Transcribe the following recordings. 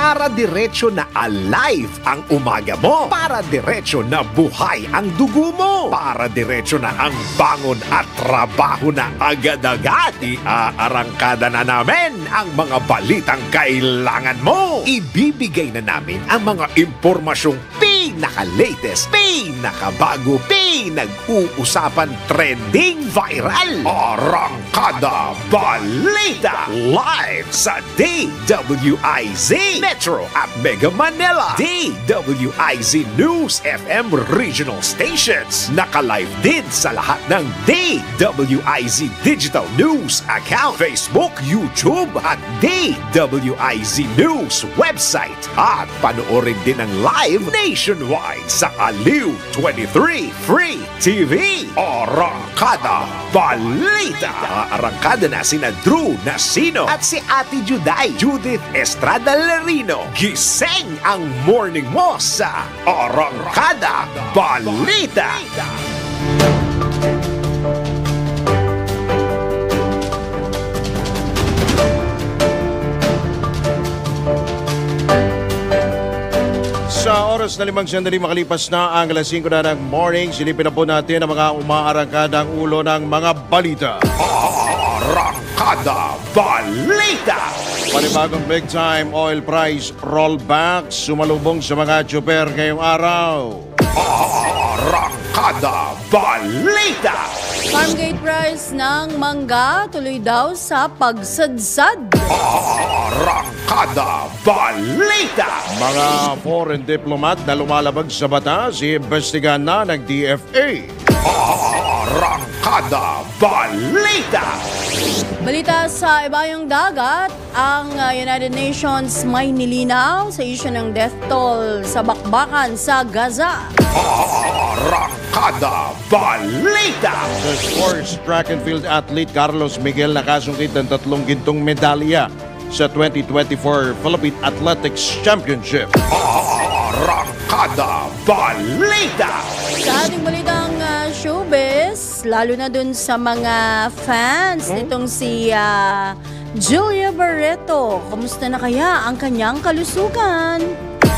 Para diretso na alive ang umaga mo. Para diretso na buhay ang dugo mo. Para diretso na ang bangon at trabaho na agad-agad. Iaarangkada na namin ang mga balitang kailangan mo. Ibibigay na namin ang mga impormasyong pinaka-latest, pinakabago, pinag-uusapan, trending, viral. Arangkada Balita live sa DWIZ Metro at Mega Manila. DWIZ News FM regional stations. Naka-live din sa lahat ng DWIZ Digital News account, Facebook, YouTube at DWIZ News website. At panoorin din ang live nationwide sa Aliw 23 Free TV. Arangkada Balita. Arangkada na sina Drew Nasino at si Ate Juday, Judith Estrada Larino. Gising ang morning mo sa Arangkada Balita. Sa oras na 5 sandali makalipas na ang alas 5 na ng morning, silipin na po natin ang mga umaarangkadang ulo ng mga balita. Arangkada Balita. Panibagong big time oil price rollback sumalubong sa mga tsuper ngayong araw. Arangkada Balita. Farmgate price ng mangga tuloy daw sa pagsadsad. Arangkada Balita. Mga foreign diplomat na lumalabag sa batas, iimbestigahan na ng DFA. Arangkada Balita. Balita sa ibayong dagat, ang United Nations may nilinaw sa issue ng death toll sa bakbakan sa Gaza. Arangkada Balita. Sa sports, track and field athlete Carlos Miguel nakasungkit ng 3 gintong medalya sa 2024 Philippine Athletics Championship. Arangkada Balita. Sa ating balitang showbiz, lalo na dun sa mga fans nitong si Julia Barreto. Kamusta na kaya ang kanyang kalusugan?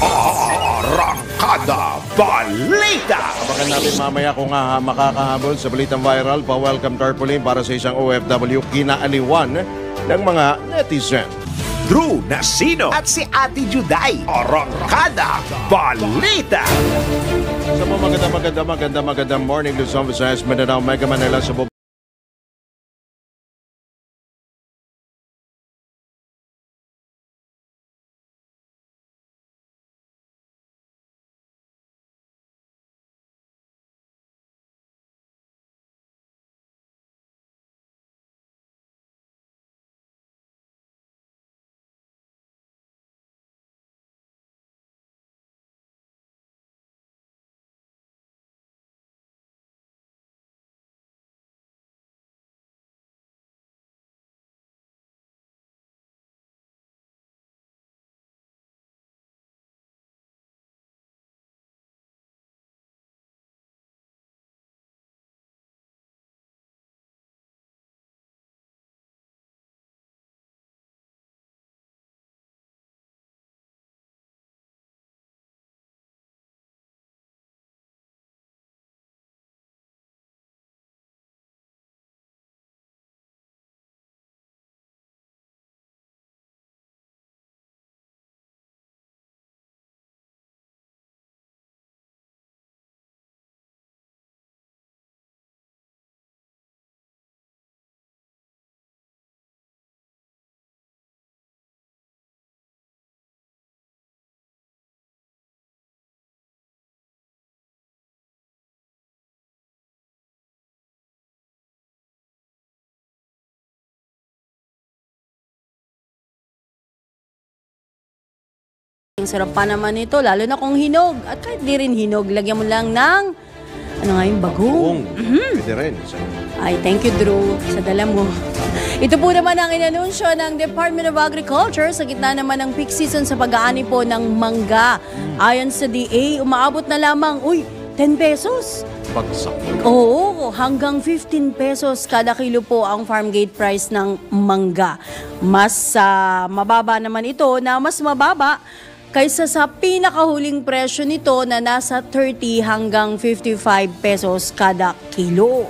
Arangkada Balita. Abangan natin mamaya kung makakahabol sa balitang viral. Pa-welcome tarpaulin para sa isang OFW kinaaliwan ng mga netizen. Drew Nasino at si Ate Juday. Arangkada Balita. Sa mga magandang morning, Luzon, Visayas, Mindanao, Mega Manila, sa Ang sarap pa naman ito, lalo na kung hinog. At kahit di rin hinog, lagyan mo lang ng, ano nga yung bagong. Pwede rin. Ay, thank you, Drew, sa dala mo. Ito po naman ang inanunsyo ng Department of Agriculture sa gitna naman ng peak season sa pag-aani po ng mangga. Ayon sa DA, umaabot na lamang, 10 pesos bagsak. Oo, hanggang 15 pesos kada kilo po ang farm gate price ng mangga. Mas mababa naman ito na mas mababa kaysa sa pinakahuling presyo nito na nasa 30 hanggang 55 pesos kada kilo.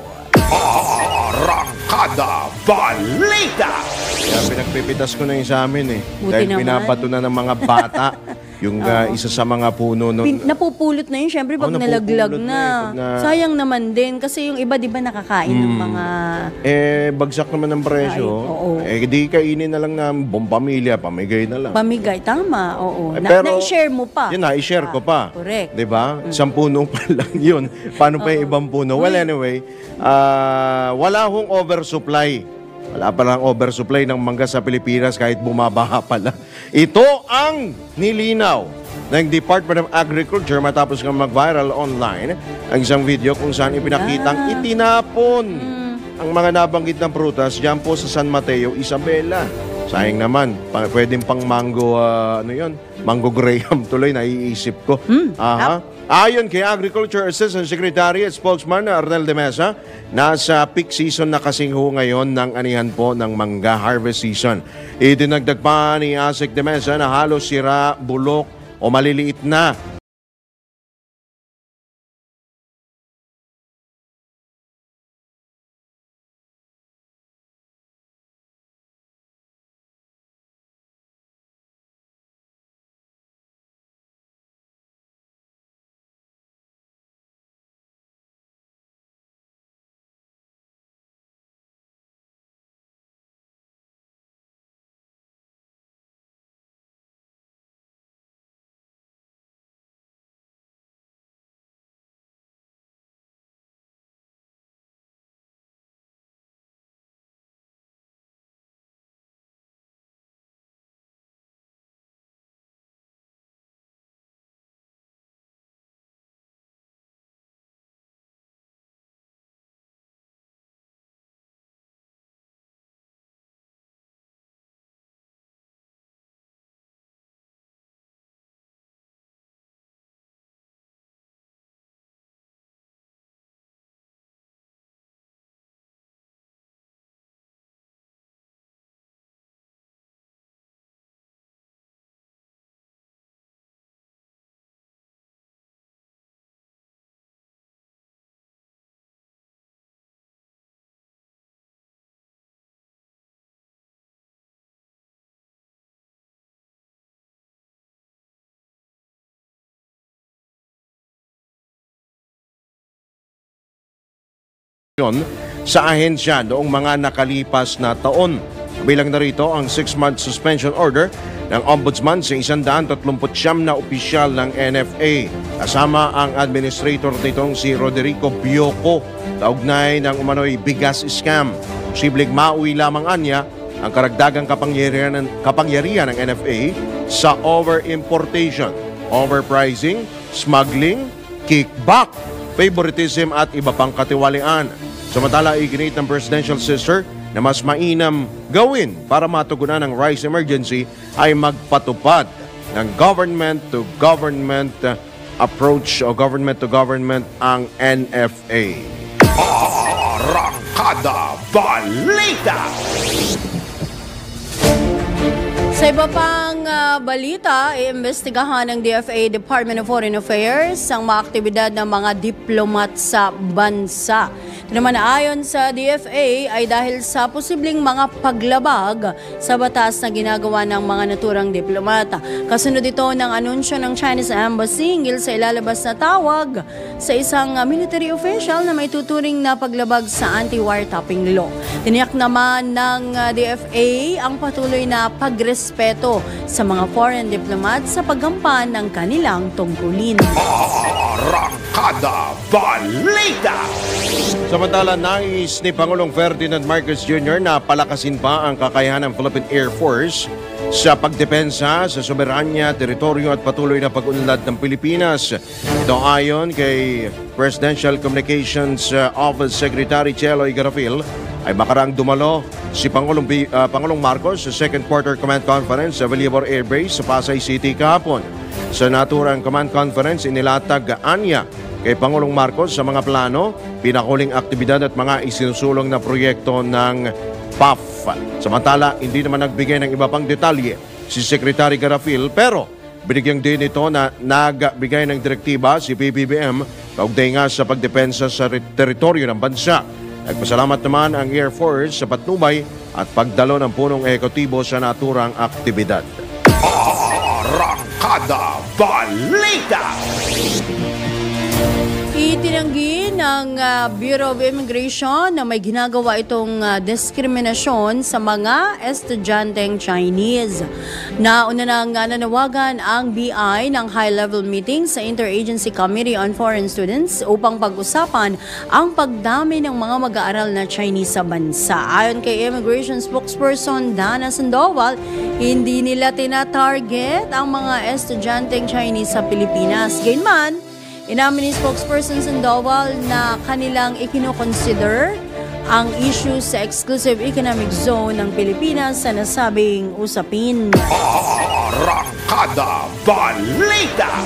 Arangkada Balita! Kaya pinagpipitas ko na yung sa amin Buti Dahil naman. binabato na ng mga bata yung isa sa mga puno. Napupulot na yun, syempre pag nalaglag napupulot na. na. Sayang naman din kasi yung iba di ba nakakain ng mga... Bagsak naman ng presyo. Ay, oo. Di kainin na lang ng buong pamilya, pamigay na lang. Pamigay, tama, oo. Pero, Na-share mo pa. Yun na, i-share ko pa. Correct. Diba? Isang puno pa lang yun. Paano pa yung ibang puno? Well, anyway, wala hong oversupply. Wala pa lang oversupply ng mangga sa Pilipinas kahit bumabaha pala. Ito ang nilinaw ng Department of Agriculture matapos nga mag-viral online ang isang video kung saan ipinakitang itinapon ang mga nabanggit ng prutas dyan po sa San Mateo, Isabela. Sayang naman, pwedeng pang mango, mango graham tuloy, naiisip ko. Ayon kay Agriculture Assistant Secretary at Spokesman Arnel de Mesa, nasa peak season na kasing ho ngayon ng anihan po ng mangga harvest season. Idinagdag pa ni Asik de Mesa na halos sira, bulok o maliliit na sa ahensya noong mga nakalipas na taon. Bilang narito ang 6-month suspension order ng Ombudsman sa 139 na opisyal ng NFA. Kasama ang administrator nitong si Roderico Bioco, kaugnay ng umano'y bigas scam. Posibleng mauwi lamang anya ang karagdagang kapangyarihan ng NFA sa over-importation, overpricing, smuggling, kickback, favoritism at iba pang katiwalian. Samantala, iginit ng presidential sister na mas mainam gawin para matugunan ang rice emergency ay magpatupad ng government-to-government approach o government-to-government ang NFA. Arangkada Balita! Sa iba pang balita, iimbestigahan ng DFA, Department of Foreign Affairs, ang mga aktibidad ng mga diplomat sa bansa. Ito naman ayon sa DFA ay dahil sa posibleng mga paglabag sa batas na ginagawa ng mga naturang diplomata. Kasunod ito ng anunsyo ng Chinese Embassy hinggil sa ilalabas na tawag sa isang military official na may tuturing na paglabag sa anti-wiretapping law. Tiniyak naman ng DFA ang patuloy na pagrespeto sa mga foreign diplomats sa paggampan ng kanilang tungkulin. Arangkada Balita! Samantala, nais ni Pangulong Ferdinand Marcos Jr. na palakasin pa ang kakayahan ng Philippine Air Force sa pagdepensa sa soberanya, teritoryo at patuloy na pag-unlad ng Pilipinas. Ito ayon kay Presidential Communications Office Secretary Cheloy Garafil ay makarang dumalo si Pangulong Marcos sa Second Quarter Command Conference sa Villavor Air Base sa Pasay City kahapon. Sa naturang command conference, inilatag anya kay Pangulong Marcos sa mga plano, pinakuling aktibidad at mga isinusulong na proyekto ng PAF. Samantala, hindi naman nagbigay ng iba pang detalye si Secretary Garafil, pero binigyang din ito na nagbigay ng direktiba si PBBM kaugnay nga sa pagdepensa sa teritoryo ng bansa. Nagpasalamat naman ang Air Force sa patnubay at pagdalo ng punong ehekutibo sa naturang aktibidad. Arangkada Balita! Itinanggi ng Bureau of Immigration na may ginagawa itong diskriminasyon sa mga estudyanteng Chinese. Nauna nang nanawagan ang BI ng high-level meeting sa Interagency Committee on Foreign Students upang pag-usapan ang pagdami ng mga mag-aaral na Chinese sa bansa. Ayon kay Immigration spokesperson Dana Sandoval, hindi nila tina-target ang mga estudyanteng Chinese sa Pilipinas. Gayunman, inamin ni spokesperson Sandoval na kanilang ikinoconsider ang issue sa exclusive economic zone ng Pilipinas sa nasabing usapin. Arangkada Balita!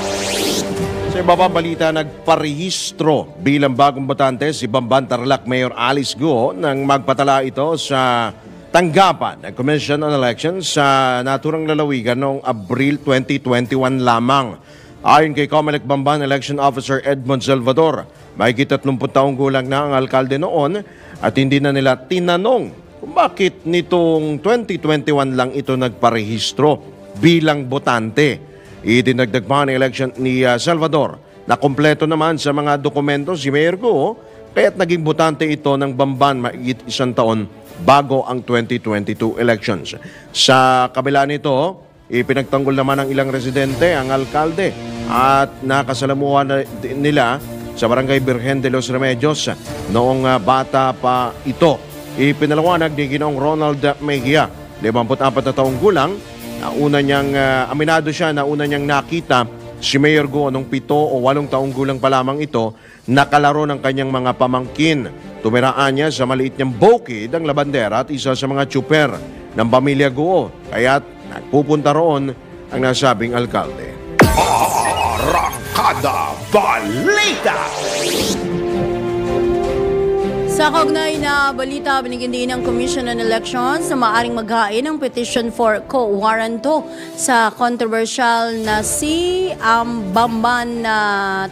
Sa ibabang balita, nagparehistro bilang bagong botante si Bamban Tarlac Mayor Alice Guo nang magpatala ito sa tanggapan ng Commission on Elections sa naturang lalawigan noong Abril 2021 lamang. Ayon kay Comelec Bamban Election Officer Edmond Salvador, mahigit 30 taong gulang na ang alkalde noon at hindi na nila tinanong kung bakit nitong 2021 lang ito nagparehistro bilang botante. Idinagdag pa ng election ni Salvador na kompleto naman sa mga dokumento si Mayor Guo kaya't naging botante ito ng Bamban mahigit 1 taon bago ang 2022 elections. Sa kabila nito, ipinagtanggol naman ng ilang residente ang alkalde at nakasalamuhan nila sa Barangay Virgen de los Remedios noong bata pa ito. Ipinalawanag ni Ginoong Ronald Mejia, 54 na taong gulang, na una niyang aminado siya na una niyang nakita si Mayor Guo noong 7 o 8 taong gulang pa lamang ito, nakalaro ng kanyang mga pamangkin. Tumiraan niya sa maliit niyang bukid ang labandera at isa sa mga tsuper ng pamilya Guo, kaya't nagpupunta roon ang nasabing alkalde. Arangkada Balita! Sa kaugnay na balita, binigyan din ng Commission on Elections na maaring maghain ng petition for co-warranto sa controversial na si Bamban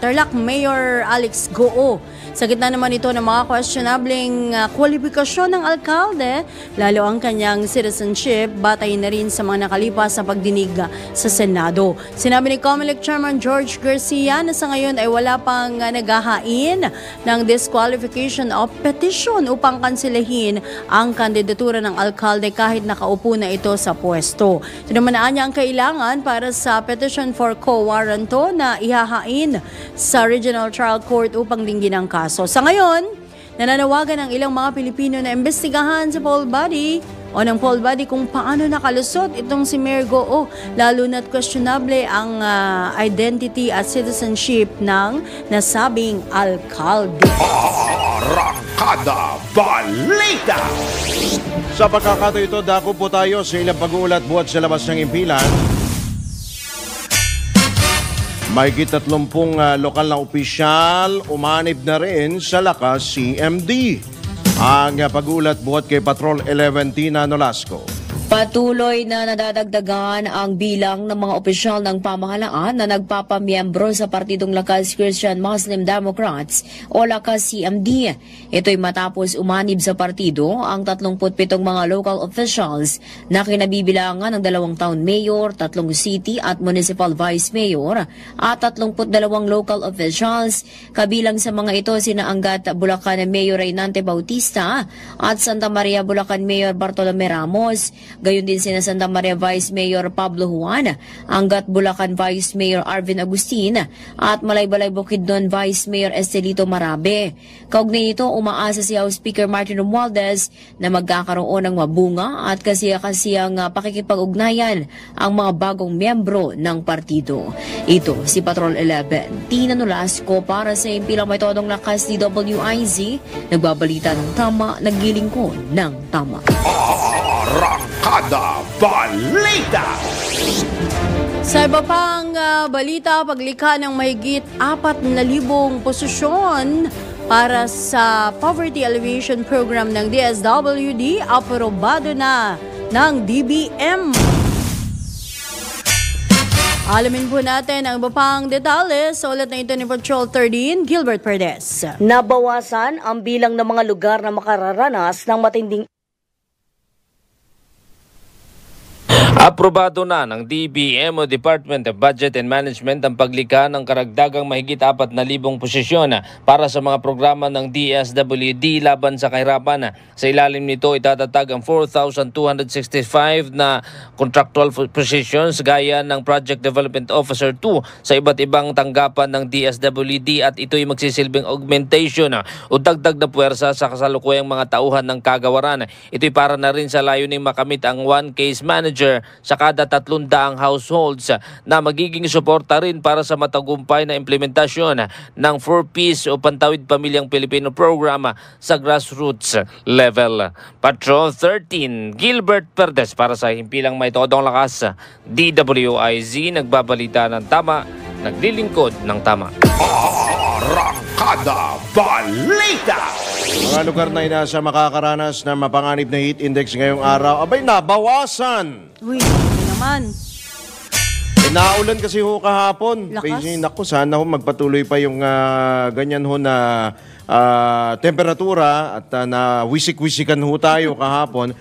Tarlac Mayor Alex Guo. Sa gitna naman ito ng mga questionableng kwalifikasyon ng alkalde, lalo ang kanyang citizenship, batay na rin sa mga nakalipas na pagdinig sa Senado. Sinabi ni Comelec Chairman George Garcia na sa ngayon ay wala pang naghahain ng disqualification of petition upang kansilahin ang kandidatura ng alkalde kahit nakaupo na ito sa pwesto. Sinumanaan niya ang kailangan para sa petition for co-warranto na ihahain sa Regional Trial Court upang dinggin ang kaso. Sa ngayon, nananawagan ang ilang mga Pilipino na imbestigahan sa poll body o ng poll body kung paano nakalusot itong si Mayor Guo, lalo na't questionable ang identity at citizenship ng nasabing alkalde. Arangkada Balita! Sa pagkakataon ito, dako po tayo sa ilang pag-uulat buhat sa labas ng impilan. Mahigit 30 lokal na opisyal umanib na rin sa lakas CMD. Ang pag-uulat buhat kay Patrol 11 Tina Nolasco. Patuloy na nadadagdagan ang bilang ng mga opisyal ng pamahalaan na nagpapamiyembro sa Partidong Lakas Christian Muslim Democrats o Lakas CMD. Ito'y matapos umanib sa partido ang 37 mga local officials na kinabibilangan ng 2 town mayor, 3 city at municipal vice mayor at 32 local officials. Kabilang sa mga ito sina Angat Bulacan Mayor Reynante Bautista at Santa Maria Bulacan Mayor Bartolome Ramos. Gayon din sina Santa Maria Vice Mayor Pablo Juan, Angat Bulacan Vice Mayor Arvin Agustin at Malaybalay Bukidnon Vice Mayor Estelito Marabe. Kaugnay ito, umaasa si House Speaker Martin Romualdez na magkakaroon ng mabunga at kasiyang pakikipag-ugnayan ang mga bagong miyembro ng partido. Ito si Patrol 11, Tina Nolasco para sa impilang may todong lakas DWIZ, nagbabalita ng tama, naglilingkod ng tama. Arangkada Balita! Sa iba pang balita, paglikha ng mahigit 4,000 posisyon para sa Poverty Alleviation Program ng DSWD, aprobado na ng DBM. Alamin po natin ang iba pang detalye sa ulat na ito ni Patrol 13, Gilbert Perdes. Nabawasan ang bilang ng mga lugar na makararanas ng matinding Aprobado na ng DBM o Department of Budget and Management ang paglikha ng karagdagang mahigit 4,000 posisyon para sa mga programa ng DSWD laban sa kahirapan. Sa ilalim nito, itatatag ang 4,265 na contractual positions gaya ng Project Development Officer 2 sa iba't ibang tanggapan ng DSWD at ito'y magsisilbing augmentation o dagdag na puwersa sa kasalukuyang mga tauhan ng kagawaran. Ito'y para na rin sa layuning makamit ang one case manager sa kada 300 households na magiging suporta rin para sa matagumpay na implementasyon ng 4Ps o Pantawid Pamilyang Pilipino program sa grassroots level. Patrol 13, Gilbert Perdes para sa Himpilang May Todong Lakas, DWIZ, nagbabalita ng tama, naglilingkod ng tama. Arangkada Balita! Mga lugar na inasa makakaranas na mapanganib na heat index ngayong araw, abay nabawasan. Uy, ano naman? Naulan kasi ho kahapon. Lakas. Naku, sana ho magpatuloy pa yung ganyan ho na temperatura at na wisik-wisikan ho tayo kahapon.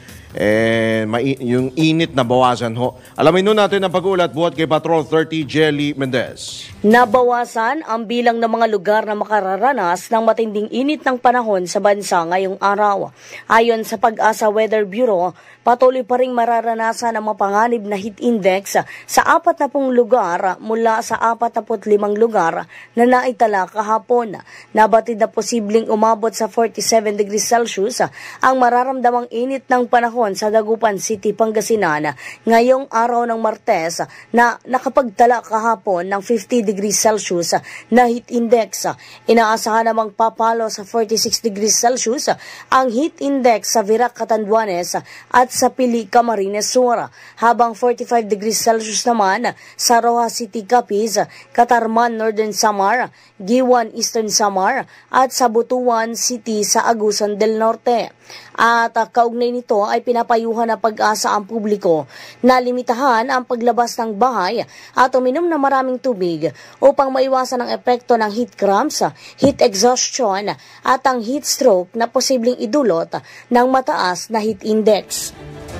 Yung init na bawasan ho. Alamin nun natin ang pag-ulat buhat kay Patrol 30 Jelly Mendez. Nabawasan ang bilang ng mga lugar na makararanas ng matinding init ng panahon sa bansa ngayong araw. Ayon sa Pag-asa Weather Bureau, patuloy pa ring mararanasan ang mapanganib na heat index sa 40 lugar mula sa 45 lugar na naitala kahapon. Nabatid na posibleng umabot sa 47 degrees Celsius ang mararamdamang init ng panahon sa Dagupan City, Pangasinan ngayong araw ng Martes na nakapagtala kahapon ng 50 degrees Celsius na heat index. Inaasahan namang papalo sa 46 degrees Celsius ang heat index sa Virac, Catanduanes at sa Pili, Camarines Sur, habang 45 degrees Celsius naman sa Rojas City, Capiz, Catarman, Northern Samar, Giwan, Eastern Samar at sa Butuan City sa Agusan del Norte. At kaugnay nito ay pinapayuhan ng Pag-asa ang publiko na limitahan ang paglabas ng bahay at uminom ng maraming tubig upang maiwasan ang epekto ng heat cramps, heat exhaustion at ang heat stroke na posibleng idulot ng mataas na heat index.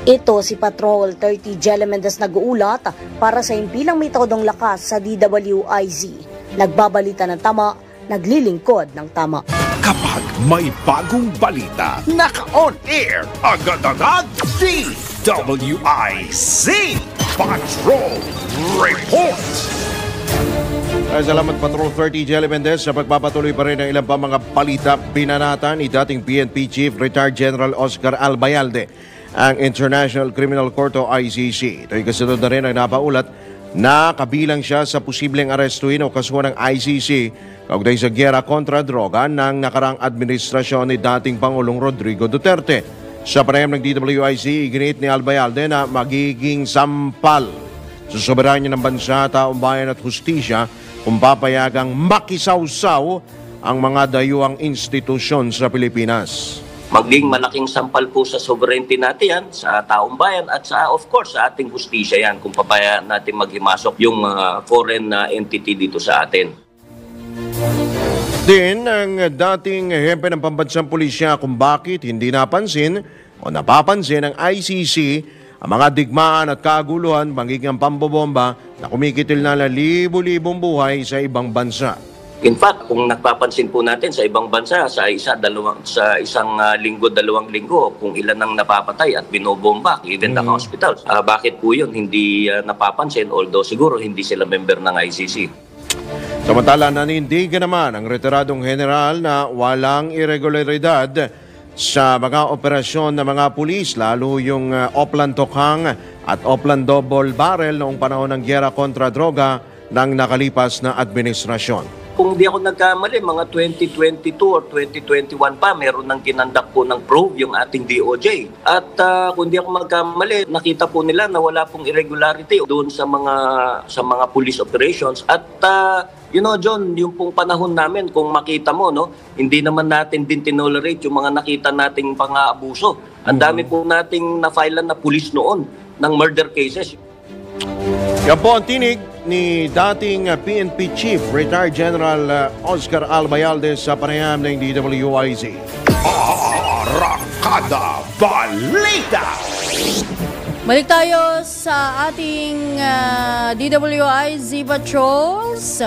Ito si Patrol 30 Jelly Mendez nag-uulat para sa Himpilang May Todong Lakas sa DWIZ. Nagbabalita ng tama, naglilingkod ng tama. Kapag may bagong balita, naka-on air, agad-agad, DWIZ Patrol Report! Ay, salamat Patrol 30 Jelly Mendez sa pagpapatuloy pa rin ng ilang pa mga balita. Binanatan ni dating PNP Chief Retired General Oscar Albayalde ang International Criminal Court o ICC. Ito'y kasunod na rin ang napaulat na kabilang siya sa posibleng arestuhin o kasuhan ng ICC kaugnay sa giyera kontra droga ng nakarang administrasyon ni dating Pangulong Rodrigo Duterte. Sa panayam ng DWIC, iginit ni Albayalde na magiging sampal sa soberanya ng bansa, taong bayan at hustisya kung papayagang makisawsaw ang mga dayuang institusyon sa Pilipinas. Maging malaking sampal po sa sovereignty natin yan, sa taong bayan at sa, of course, sa ating hustisya yan kung papayaan natin maghimasok yung foreign entity dito sa atin. Din ang dating hepe ng pambansang pulisya kung bakit hindi napansin o napapansin ng ICC ang mga digmaan at kaguluhan magiging pambobomba na kumikitil na libo-libong buhay sa ibang bansa. In fact, kung nagpapansin po natin sa ibang bansa, sa isang linggo, 2 linggo, kung ilan ang napapatay at binobomba, even the hospitals. Bakit po yun hindi napapansin, although siguro hindi sila member ng ICC? Samantala, nanindigan naman ang retiradong general na walang irregularidad sa mga operasyon ng mga pulis, lalo yung Oplan Tokhang at Oplan Double Barrel noong panahon ng giyera kontra droga ng nakalipas na administrasyon. Kung di ako nagkamali, mga 2022 or 2021 pa, meron ng kinandak po ng probe yung ating DOJ. At kung di ako magkamali, nakita po nila na wala pong irregularity doon sa mga police operations. At John, yung pong panahon namin, kung makita mo, no, hindi naman natin din tinolerate yung mga nakita nating pang-aabuso. Ang dami po nating na-filean na police noon ng murder cases. Yan po ang tinig ni dating PNP Chief, Retired General Oscar Albayalde sa panayam ng DWIZ. Arangkada Balita! Balik tayo sa ating DWIZ Patrols.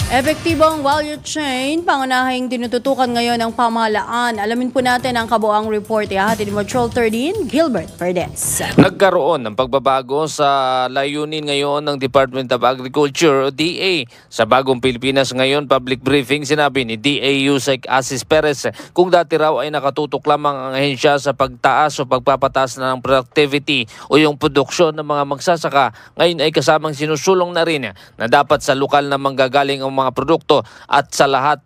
Epektibong value chain, pangunahing tinututukan ngayon ng pamahalaan. Alamin po natin ang kabuang report. Ihahatid ni Patrol 13, Gilbert Perdes. Nagkaroon ng pagbabago sa layunin ngayon ng Department of Agriculture o DA. Sa Bagong Pilipinas ngayon, public briefing, sinabi ni DA Yusek Asis Perez kung dati raw ay nakatutok lamang ang ahensya sa pagtaas o pagpapataas na ng productivity o yung produksyon ng mga magsasaka. Ngayon ay kasamang sinusulong na rin na dapat sa lokal na manggagaling ang mga produkto at sa lahat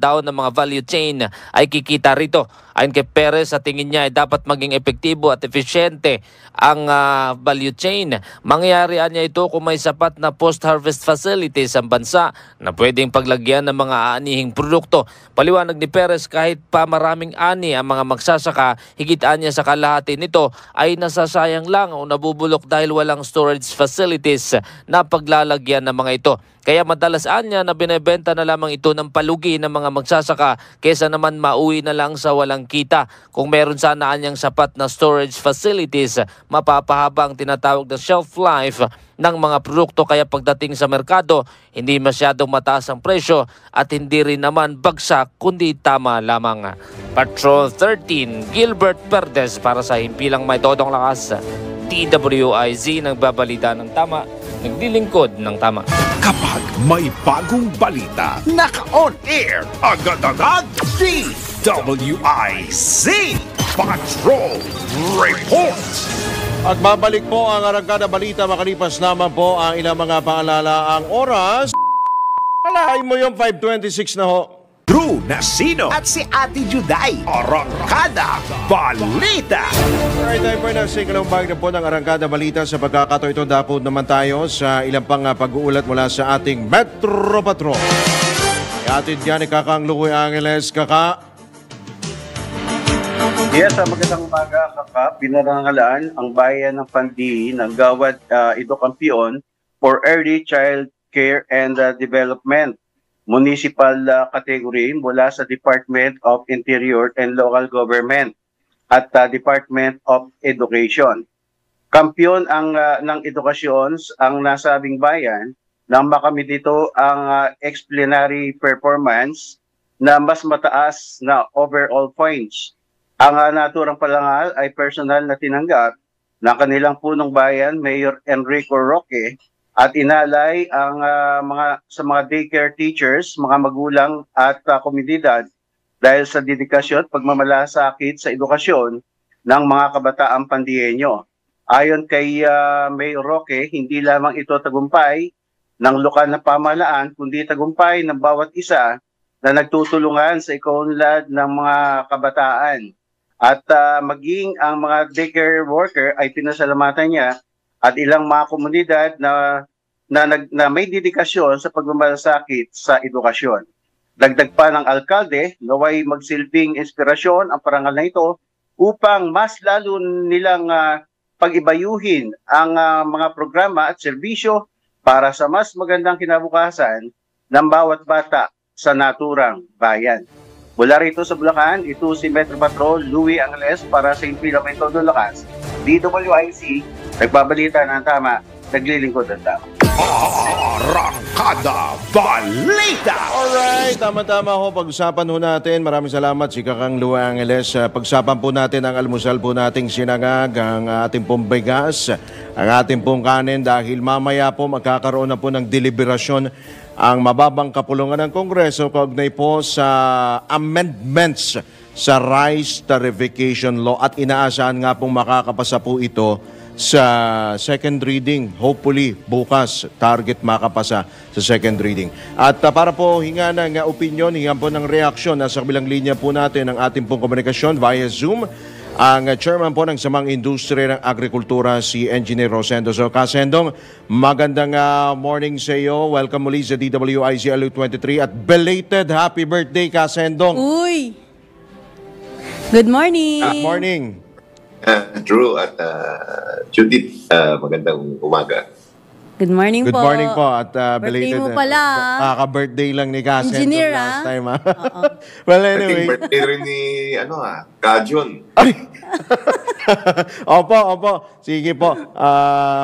daw ng mga value chain ay kikita rito. Ayon kay Perez, sa tingin niya ay dapat maging epektibo at efisyente ang value chain. Mangyayari niya ito kung may sapat na post-harvest facilities ang bansa na pwedeng paglagyan ng mga aanihing produkto. Paliwanag ni Perez, kahit pa maraming ani ang mga magsasaka, higitaan niya sa kalahati nito ay nasasayang lang o nabubulok dahil walang storage facilities na paglalagyan ng mga ito. Kaya madalas niya na binebenta na lamang ito ng palugi ng mga magsasaka kesa naman mauwi na lang sa walang kita. Kung meron sana niyang sapat na storage facilities, mapapahaba ang tinatawag na shelf life ng mga produkto, kaya pagdating sa merkado, hindi masyadong mataas ang presyo at hindi rin naman bagsak kundi tama lamang. Patrol 13, Gilbert Perdes para sa Himpilang May Todong Lakas. DWIZ, nagbabalita ng tama, naglilingkod ng tama. Kapag may bagong balita, naka-on air agad-agad DWIZ Patrol Report. At babalik po ang Arangkada Balita makalipas naman po ang ilang mga paalala. Ang oras, kalahin mo yung 5:26 na ho. Drew Nasino at si Ate Juday. Arangkada Balita. Alright, time for na sa ikalawang bahagi na po ng Arangkada Balita. Sa pagkakataon ito, dapat naman tayo sa ilang pang pag-uulat mula sa ating Metro Patrol. Iatid yan ni Kakang Lukoy Angeles. Kaka. Yes, magandang umaga, Kaka. Pinarangalaan ang bayan ng Pandi ng Gawad Ido Campion for Early Child Care and Development. Municipal category mula sa Department of Interior and Local Government at Department of Education. Kampiyon ng edukasyon ang nasabing bayan nang makamit ito ang exemplary performance na mas mataas na overall points. Ang naturang parangal ay personal na tinanggap ng kanilang punong bayan, Mayor Enrico Roque, at inalay ang sa mga daycare teachers, mga magulang at komunidad dahil sa dedikasyon at pagmamalasakit sa edukasyon ng mga kabataang Pandienyo. Ayon kay Mayor Roque, hindi lamang ito tagumpay ng lokal na pamahalaan, kundi tagumpay ng bawat isa na nagtutulungan sa ikaunlad ng mga kabataan. At maging ang mga daycare worker ay pinasalamatan niya at ilang mga komunidad na may dedikasyon sa pagmamalasakit sa edukasyon. Dagdag pa ng alkalde, naway magsilbing inspirasyon ang parangal na ito upang mas lalo nilang pag-ibayuhin ang mga programa at serbisyo para sa mas magandang kinabukasan ng bawat bata sa naturang bayan. Mula rito sa Bulacan, ito si Metro Patrol Louie Angeles para sa Himpilang May Todong Lakas. DWIZ, nagbabalita ng tama, naglilingkod ng tama. Arangkada Balita. Alright, tama-tama ho. Pag-usapan ho natin. Maraming salamat si Kakang Louie Angeles. Pag-usapan po natin ang almusal po nating sinangag, ang ating pong bigas, ang ating pong kanin dahil mamaya po magkakaroon na po ng deliberasyon ang mababang kapulungan ng Kongreso kaugnay po sa amendments sa Rice Tarification Law at inaasahan nga pong makakapasa po ito sa second reading. Hopefully, bukas, target makapasa sa second reading. At para po hinga ng opinion, hinga po ng reaksyon, nasa kabilang linya po natin ang ating pong komunikasyon via Zoom, ang chairman po ng Samang Industriya ng Agrikultura, si Engineer Rosendo. So, Kasendong, magandang morning sa iyo. Welcome muli sa DWIZ LU23 at belated happy birthday, Kasendong. Uy! Good morning! Good morning. Drew at Judith, magandang umaga. Good morning Good po. morning po at Birthday belated. mo pala. Kaka-birthday lang ni Kasendong Engineer, last time. Oo. Well, I think anyway. birthday rin ni, Kajon. Opo. Sige po.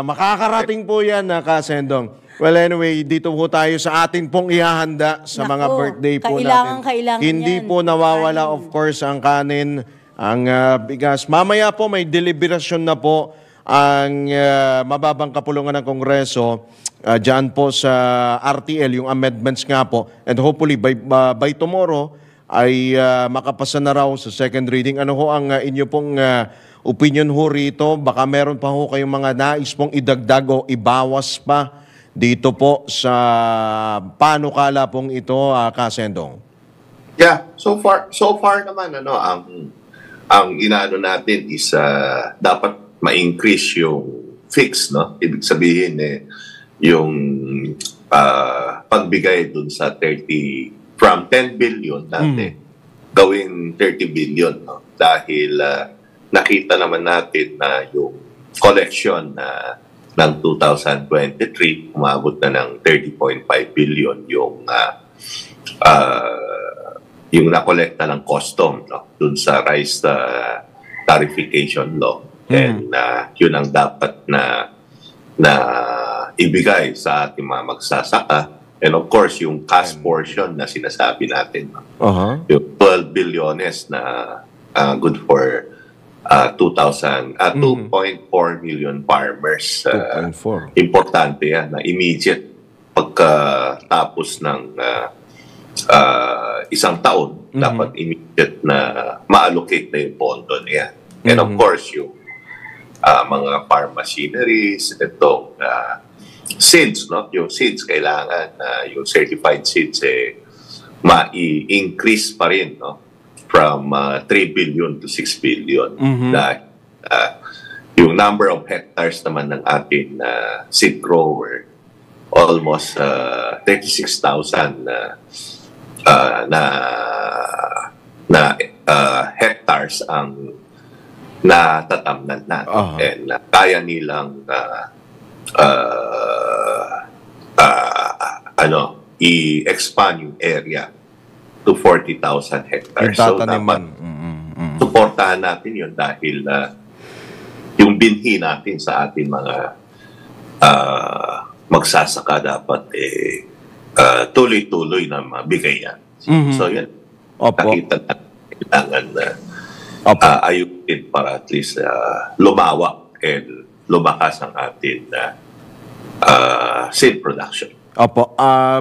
Makakarating po yan, Kasendong. Well, anyway, dito po tayo sa atin pong ihahanda sa mga Naku, birthday po kailangan natin. Hindi yan. po nawawala, of course, ang kanin, ang bigas. Mamaya po may deliberasyon na po ang mababang kapulungan ng Kongreso dyan po sa RTL, yung amendments nga po. And hopefully by tomorrow ay makapasa na raw sa second reading. Ano ho ang inyo pong opinion ho rito? Baka meron pa ho kayong mga nais pong idagdag o ibawas pa dito po sa panukala pong ito, Kasendong. Yeah, so far naman ang inaano natin is dapat ma-increase yung fix, no? Ibig sabihin yung pagbigay dun sa 30 from 10 billion natin gawin 30 billion, no? Dahil nakita naman natin na yung collection ng 2023 umabot na ng 30.5 billion yung nakolekta ng custom, no, dun sa rice tarification law. And yun ang dapat na ibigay sa ating mga magsasaka. And of course, yung cash portion na sinasabi natin, no, yung 12 bilyones na good for 2.4 million farmers. 2.4. Importante yan na immediate pagkatapos ng isang taon, dapat immediate na ma-allocate na yung pondo niya. And of course, yung mga farm machineries, itong seeds, no? Yung seeds, kailangan yung certified seeds ma-increase pa rin, no? From 3 billion to 6 billion. Dahil yung number of hectares naman ng ating seed grower, almost 36,000 na hectares ang natatamnan natin. And kaya nilang i-expand yung area to 40,000 hectares. So dapat suportahan natin yun dahil yung binhi natin sa ating mga magsasaka dapat tuloy-tuloy na mabigay yan. So yan, nakita na kailangan ayusin para at least lumawak and lumakas ang ating seed production. Opo.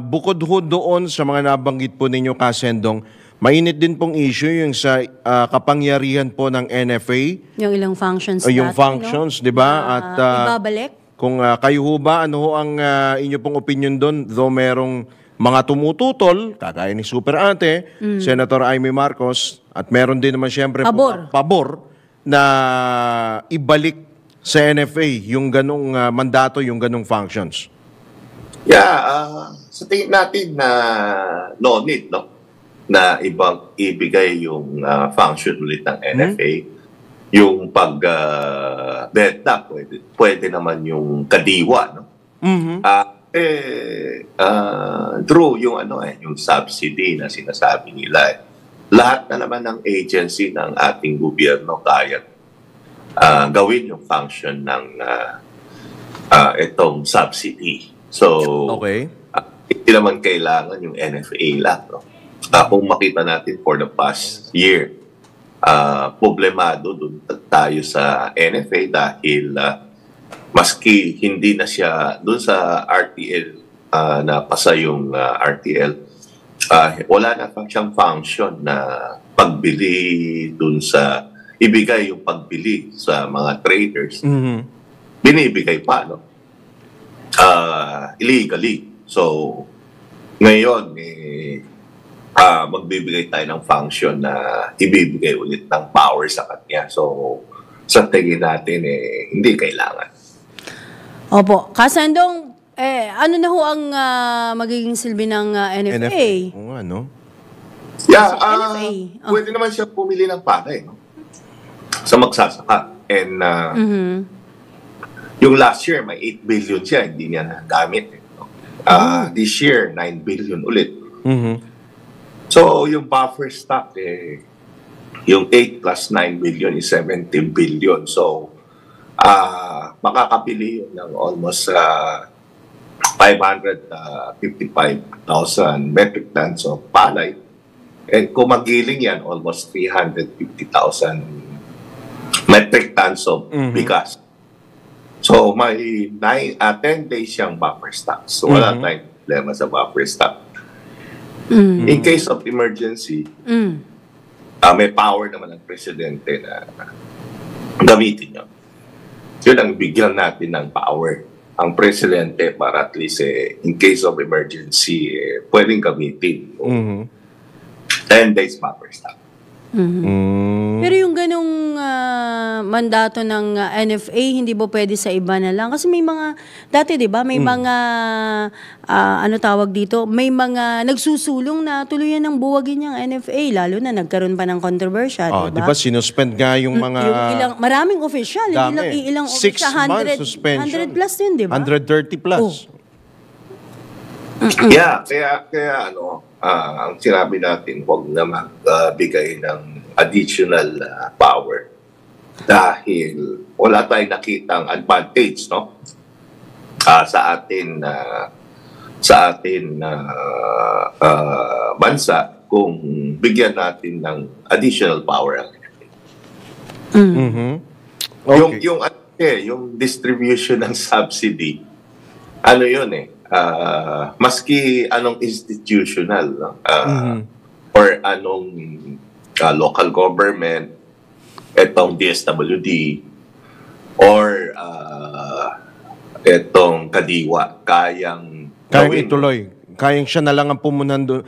Bukod ho doon sa mga nabanggit po ninyo, Kasendong, mainit din pong issue yung sa kapangyarihan po ng NFA. Yung ilang functions Yung natin, functions, di ba? At ibabalik? kung kayo ho ba, ano ho ang inyo pong opinion doon? Though merong mga tumututol, kagaya ni Super Ate, Senator Amy Marcos, at meron din naman siyempre pabor na ibalik sa NFA yung ganong mandato, yung ganong functions. Yeah, sa tingin natin na no need, no? Na ibigay yung function ulit ng NFA. Yung pag-benta, pwede naman yung kadiwa, no? Through yung yung subsidy na sinasabi nila. Lahat na naman ng agency ng ating gobyerno kaya gawin yung function ng itong subsidy. So, hindi naman kailangan yung NFA lang. No? Kung makita natin for the past year, problemado dun tayo sa NFA dahil maski hindi na siya dun sa RTL, napasa yung RTL, wala na siyang function na pagbili dun sa, ibigay yung pagbili sa mga traders. binibigay pa, no? Illegally. So, ngayon, magbibigay tayo ng function na ibibigay ulit ng power sa kanya. So, sa tingin natin, hindi kailangan. Opo. Kasendong, ano na ho ang magiging silbi ng NFA? Oo nga, no? Yeah, NFA. Pwede naman siya pumili ng pakay, no? Sa magsasaka. And yung last year, may 8 billion siya, hindi niya nagamit. No? This year, 9 billion ulit. So, yung buffer stock, yung 8 plus 9 billion is 17 billion. So, makakapili yun ng almost 555,000 metric tons of palay. And kung magiling yan, almost 350,000 metric tons of bigas. So, may 10 days siyang buffer stock. So, wala tayong problema sa buffer stock. In case of emergency, may power naman ng presidente na gamitin yun. Yun ang bigyan natin ng power. Ang presidente para at least in case of emergency, pwedeng gamitin. 10 days buffer stock. Pero yung ganong mandato ng NFA, hindi ba pwede sa iba na lang? Kasi may mga, dati diba, may mga, ano tawag dito, may mga nagsusulong na tuluyan ng buwagin yung NFA, lalo na nagkaroon pa ng kontrobersya, diba? Diba, sinuspend nga yung mga... maraming official, hindi lang ilang 6 official, months suspension. 100 plus yun, diba? 130 plus. Yeah, kaya ang sinabi natin, huwag na magbigay ng additional power dahil wala tayong nakitang advantage, no? Sa atin bansa kung bigyan natin ng additional power. Okay. Yung distribution ng subsidy, ano yun maski anong institutional, no? Or anong local government, etong DSWD, or etong Kadiwa, kayang ituloy. Kayang siya na lang ang pumunan doon,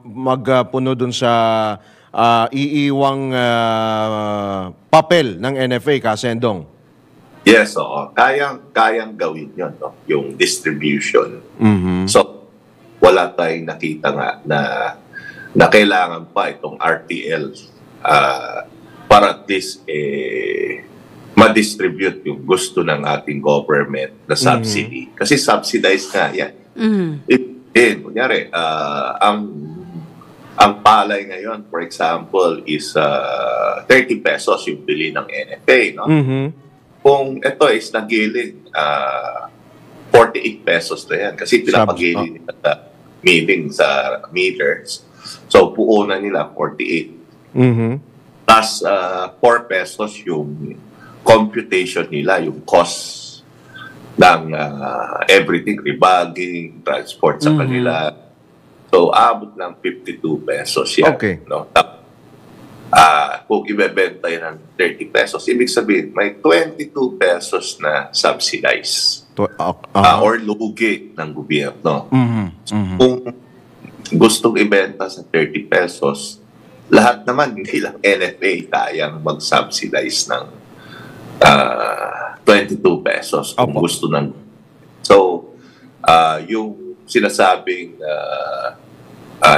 magpuno doon sa iiwang papel ng NFA, Kasendong. Yes, oo. Kayang gawin yun, no? Yung distribution. So, wala tayong nakita nga na kailangan pa itong RTL para at least ma-distribute yung gusto ng ating government na subsidy. Kasi subsidized nga yan. Kunyari, ang palay ngayon, for example, is 30 pesos yung bili ng NFA, no? Kung ito is nagiling, 48 pesos na yan. Kasi pinapagiling nila sa milling sa meters. So, puunan nila 48. Plus, 4 pesos yung computation nila, yung cost ng everything, rebagging, transport sa kanila. So, abot ng 52 pesos yan. Okay. No? Kung ibebenta yan ng 30 pesos, ibig sabihin, may 22 pesos na subsidize or lugi ng gobyerno. Kung gustong ibenta sa 30 pesos, lahat naman, hindi lang NFA kayang mag-subsidize ng 22 pesos kung gusto ng... So, yung sinasabing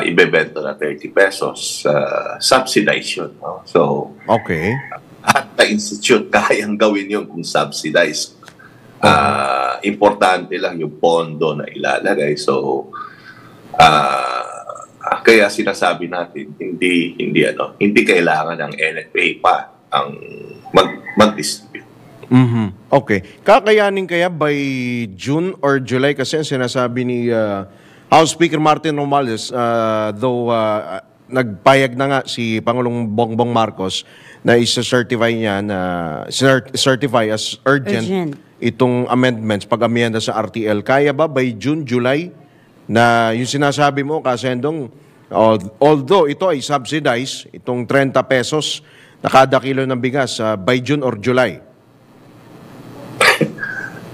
ibebenta na 30 pesos, subsidize yun. No? So, okay. At na institute kayang gawin yun kung subsidize. Importante lang yung pondo na ilalagay. So, kaya sinasabi natin, hindi kailangan ng NFA pa ang mag-distribute. Okay. Kakayanin kaya by June or July, kasi ang sinasabi ni House Speaker Martin Romualdez, though nagpayag na nga si Pangulong Bongbong Marcos na isa-certify niya na certify as urgent itong amendments, pag-amyenda sa RTL. Kaya ba by June, July na yung sinasabi mo, Kasendong, although ito ay subsidized, itong 30 pesos na kada kilo ng bigas, by June or July?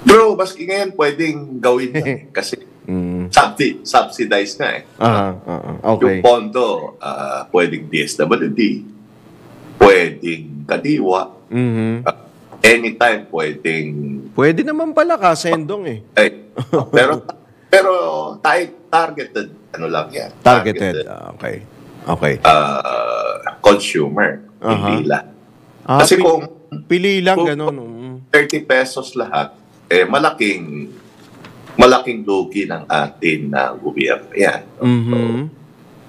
True, maski ngayon pwedeng gawin na kasi subsidized na eh. Okay. Yung pondo, pwedeng DSWD, pwedeng Kadiwa, anytime pwedeng... Pwede naman pala Kasendong eh. Pero targeted, ano lang yan? Targeted. Okay. Consumer, hindi lang. Kasi kung pili lang gano'n. 30 pesos lahat, malaking lugi ng atin na gobyerno yan.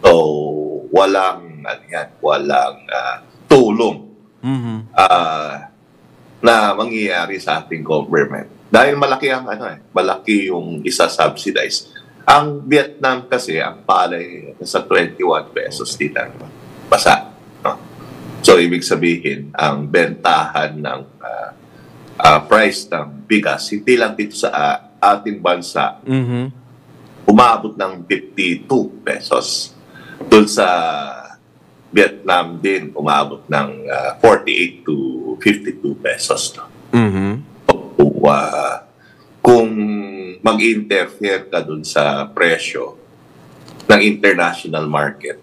So walang tulong na mangyayari sa ating government. Dahil malaki yung isa-subsidize. Ang Vietnam kasi, ang palay sa 21 pesos din ang basa. No? So, ibig sabihin, ang bentahan ng price ng bigas, hindi lang dito sa ating bansa, umabot ng 52 pesos. Doon sa Vietnam din, umabot ng 48 to 52 pesos. No? Kung mag-interfere ka dun sa presyo ng international market,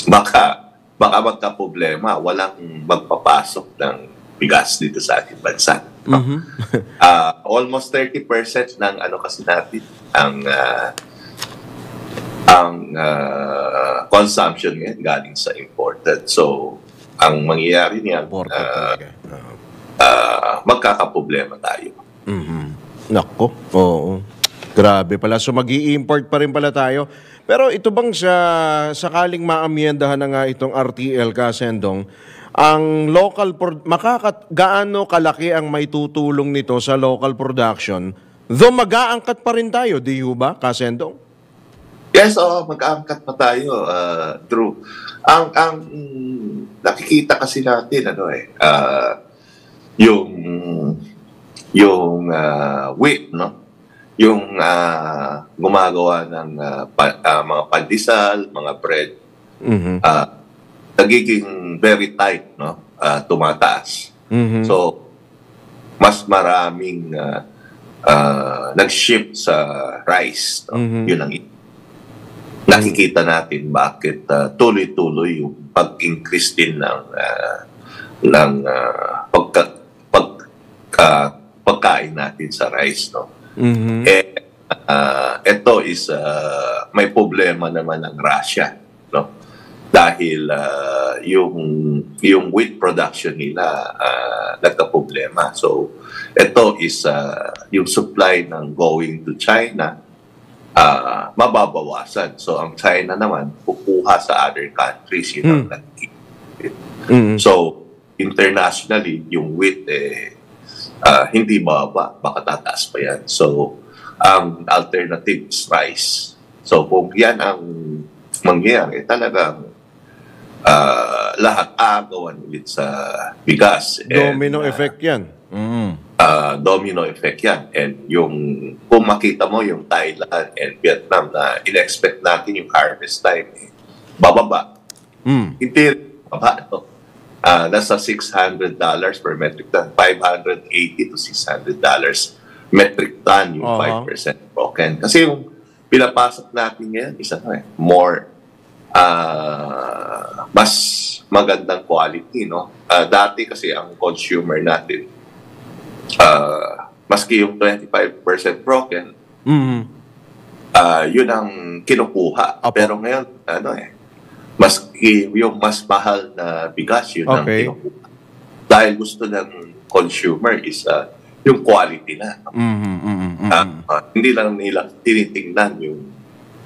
baka magka-problema, walang magpapasok ng bigas dito sa ating bansa. Almost 30% ng kasi natin ang consumption ngayon galing sa imported. So, ang mangyayari niyan, magkakaproblema tayo. Nako, oo. Grabe pala. So mag-i-import pa rin pala tayo. Pero ito bang sakaling maamyendahan na nga itong RTL, Kasendong, ang local, gaano kalaki ang may tutulong nito sa local production, though mag-aangkat pa rin tayo, di ba, Kasendong? Yes, mag-aangkat pa tayo, Drew. Ang nakikita kasi natin, yung wheat, no? Yung gumagawa ng mga pandesal, mga bread, nagiging very tight, no? Tumataas. So, mas maraming nag-shift sa rice. No? Yun ang nakikita natin bakit tuloy-tuloy yung pag-increase din ng pagkain natin sa rice, no? Ito is may problema naman ng Russia, no? Dahil yung wheat production nila nagka-problema. So ito is yung supply ng going to China mababawasan. So ang China naman kukuha sa other countries, yun ang So internationally yung wheat hindi baba, baka tataas pa yan. So, ang alternative is rice. So, kung yan ang mangyayari, talagang lahat agawan ulit sa bigas. Domino effect yan. Domino effect yan. And kung makita mo yung Thailand and Vietnam na in-expect natin yung harvest time, bababa. Hindi baba, no? Nasa $600 per metric ton, $580 to $600 metric ton yung 5% broken. Kasi yung pinapasok natin ngayon is mas magandang quality, no? Dati kasi ang consumer natin, maski yung 25% broken, yun ang kinukuha. Pero ngayon, maski yung mas mahal na bigas, yun ang kinukuha. Dahil gusto ng consumer is yung quality na. Hindi lang nila tinitingnan yung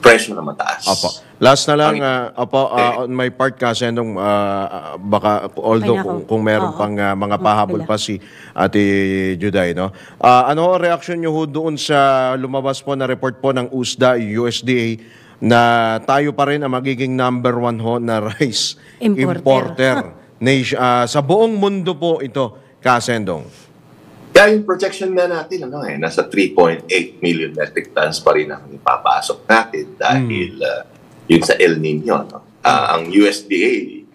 presyo na mataas. Last na lang, on my part, Kasendong, baka, although kung meron pang mga pahabol pa si Ate Juday, no? Ano reaction nyo doon sa lumabas po na report po ng USDA, na tayo pa rin ang magiging number 1 na rice importer sa buong mundo po ito, Kasendong? Yung projection nga natin, nasa 3.8 million metric tons pa rin ang ipapasok natin dahil yun sa El Nino. No? Ang USDA,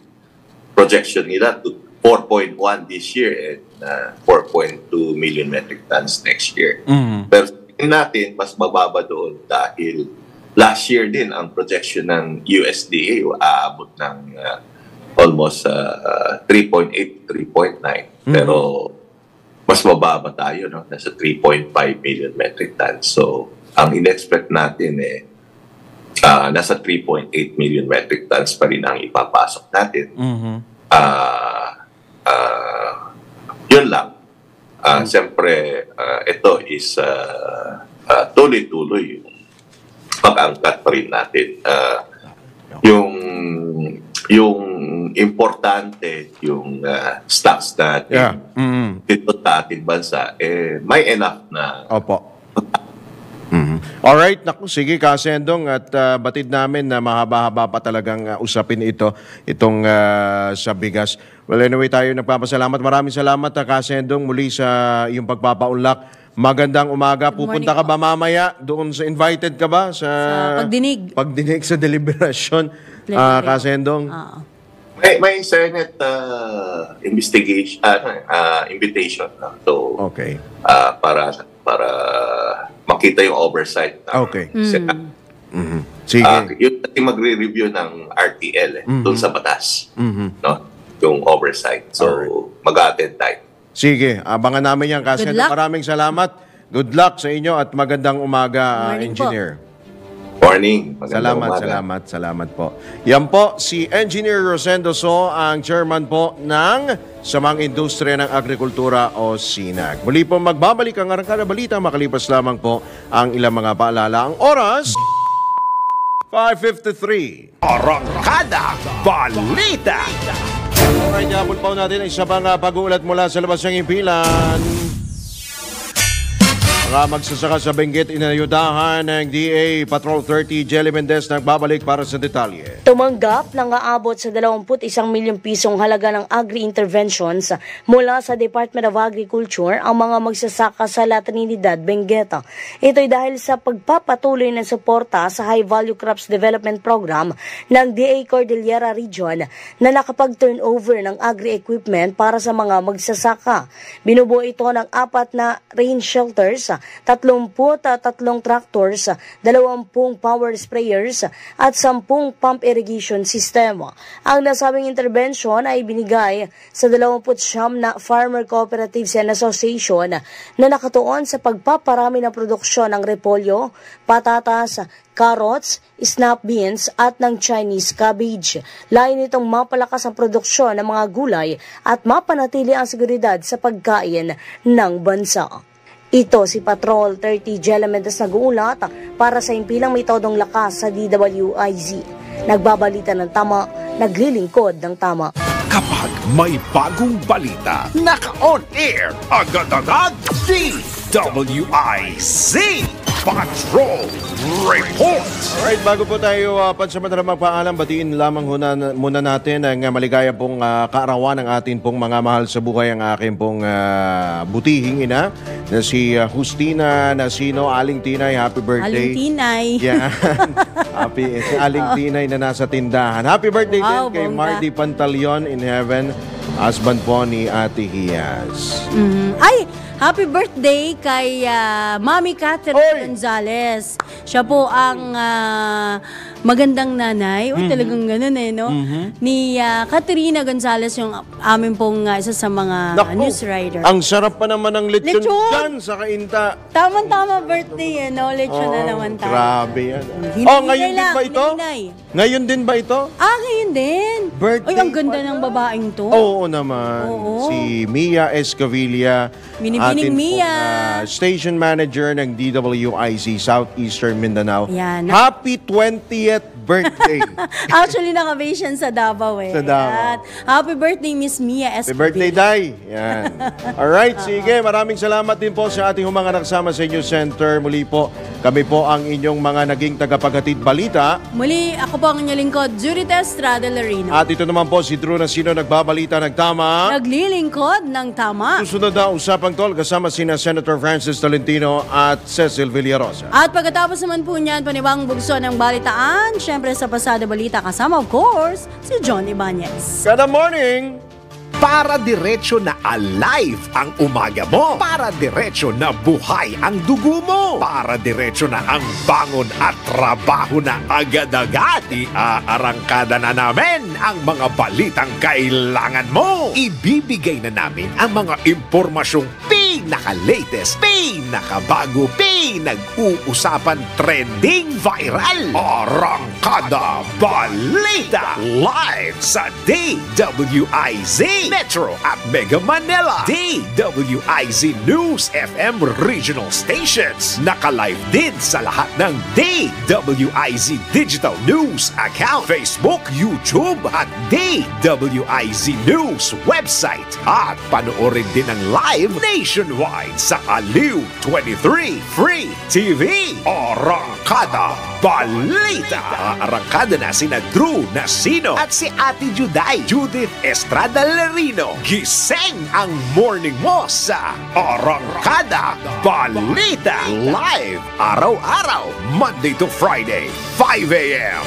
projection nila to 4.1 this year and 4.2 million metric tons next year. Pero tingin natin, mas mababa doon dahil last year din ang projection ng USDA aabot ng almost 3.8, 3.9. Pero mas mababa tayo, no? Nasa 3.5 million metric tons. So, ang in-expect natin nasa 3.8 million metric tons pa rin ang ipapasok natin. Yun lang. Siyempre, ito is tuloy-tuloy yung pag-angkat pa rin natin. Yung importante, yung stocks natin dito sa ating bansa, may enough na. Opo. Alright, naku, sige Kasendong, at batid namin na mahaba-haba pa talagang usapin itong sa bigas. Well, anyway, tayo nagpapasalamat. Maraming salamat Kasendong muli sa iyong pagpapaunlak. Magandang umaga. Pupunta ka ba mamaya? Doon sa invited ka ba? Sa pagdinig. Pagdinig sa deliberation, Kasendong? May Senate investigation, invitation. So, okay. Para makita yung oversight ng okay. Senate. Sige. Yung magre-review ng RTL doon sa batas. No? Yung oversight. So, mag-attend tayo. Sige, abangan namin yan. Kasi maraming salamat. Good luck sa inyo at magandang umaga, Engineer. Morning. Salamat po. Yan po, si Engineer Rosendo So, ang chairman po ng Samang Industriya ng Agrikultura o SINAG. Muli po magbabalik ang Arangkada Balita, makalipas lamang po ang ilang mga paalala. Ang oras, 5:53. Arangkada Balita. Alright, yapon po natin ang isa pang pag-uulat mula sa labas ng impilan. Mga magsasaka sa Benguet, inayudahan ng DA Patrol 30 Jelly Mendez nagbabalik para sa detalye. Tumanggap ng aabot sa 21 milyong pisong halaga ng agri-interventions mula sa Department of Agriculture ang mga magsasaka sa La Trinidad, Benguet. Ito'y dahil sa pagpapatuloy ng suporta sa High Value Crops Development Program ng DA Cordillera Region na nakapag-turnover ng agri-equipment para sa mga magsasaka. Binubuo ito ng 4 na rain shelters, 33 tractors, 20 power sprayers at 10 pump irrigation system. Ang nasabing intervention ay binigay sa 29 na Farmer Cooperatives and Association na nakatuon sa pagpaparami ng produksyon ng repolyo, patatas, carrots, snap beans at ng Chinese cabbage. Layo nitong mapalakas ang produksyon ng mga gulay at mapanatili ang seguridad sa pagkain ng bansa. Ito si Patrol 30 Jelly Mendez nag-uulat para sa impilang may todong lakas sa DWIZ. Nagbabalita ng tama, naglilingkod ng tama. Kapag may bagong balita, naka-on air, agad-agad DWIZ Patrol Report. Alright, bago po tayo pansamantala magpaalam, batiin lamang muna natin ang maligaya pong kaarawan ng atin pong mga mahal sa buhay, ang aking pong butihing ina na si Justina Nasino, Aling Tinay. Happy birthday. Aling Tinay. Yan. Happy Aling Tinay na nasa tindahan. Happy birthday din kay Marty Pantaleon in heaven, husband po ni Ate Hias. Ay, happy birthday kay Mami Catherine Gonzales. Siya po ang magandang nanay. O talagang ganun no? Ni Caterina Gonzales, yung amin pong isa sa mga news writer. Ang sarap pa naman ng lechon dyan sa Kainta. Tama-tama birthday lechon na naman tayo. Grabe yan. Ngayon din ba ito? Ngayon din ba ito? Ngayon din. Birthday. Ay, ang ganda ng babaeng to. Oo naman. Si Mia Escavilla. Binibining Mia. Station manager ng DWIZ Southeastern Mindanao. Yan. Happy 20th birthday. Actually, nakabase yan sa Davao Sa Davao. Yan. Happy birthday, Miss Mia Escavilla. Happy birthday, Day. Yan. Alright, sige. Maraming salamat din po sa ating mga nagsama sa inyo center. Muli po, kami po ang inyong mga naging tagapaghatid balita. Muli, ako po ang inyong lingkod, Judith Estrada Larino. At ito naman po si Drew Nasino, nagbabalita ng tama. Naglilingkod ng tama. Susunod na Usapang Tol kasama sina Senator Francis Tolentino at Cecil Villarosa. At pagkatapos naman po niyan, panibang bugso ng balitaan, syempre sa Pasada Balita kasama, of course, si John Ibanez. Good morning! Para diretso na alive ang umaga mo. Para diretso na buhay ang dugo mo. Para diretso na ang bangon at trabaho na agad-agad. Iarangkada na namin ang mga balitang kailangan mo. Ibibigay na namin ang mga impormasyong pinaka-latest, pinakabago, pinag-uusapan, trending, viral. Arangkada Balita live sa DWIZ Metro at Mega Manila. DWIZ News FM regional stations. Naka-live din sa lahat ng DWIZ Digital News account, Facebook, YouTube at DWIZ News website. At panoorin din ang live nationwide sa Aliw 23 Free TV. Arangkada Balita. Arangkada na sina Drew Nasino at si Ate Juday, Judith Estrada Lerino. Gising ang morning mo sa Arangkada Balita. Live araw-araw, Monday to Friday, 5 a.m.